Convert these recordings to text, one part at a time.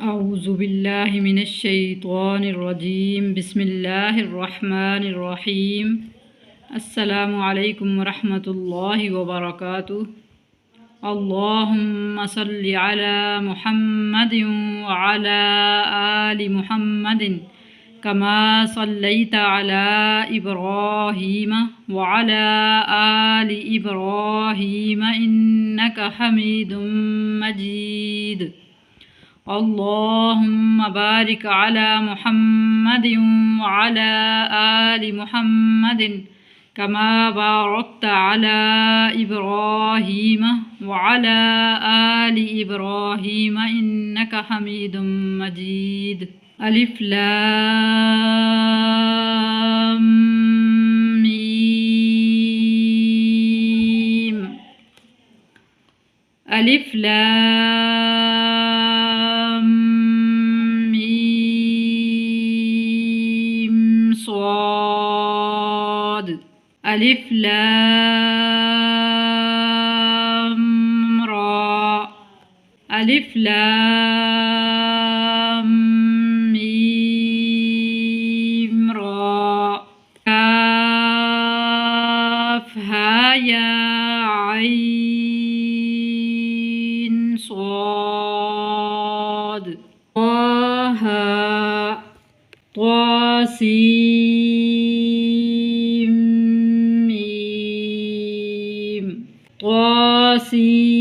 أعوذ بالله من الشيطان الرجيم. بسم الله الرحمن الرحيم. السلام عليكم ورحمة الله وبركاته. اللهم صل على محمد وعلى آل محمد كما صليت على إبراهيم وعلى آل إبراهيم إنك حميد مجيد. اللهم بارك على محمد وعلى آل محمد كما باركت على إبراهيم وعلى آل إبراهيم إنك حميد مجيد. ألف لام ميم. ألف لام ميم صاد. ألف لام را. ألف لام ميم را. كاف ها يا عين صاد. طه طاسيم ميم. طاسين.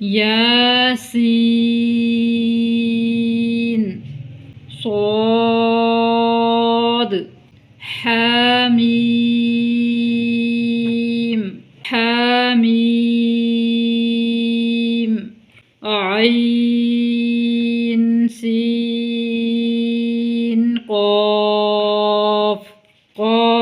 ياسين. صاد. حميم. حميم. عين سين قاف. قاف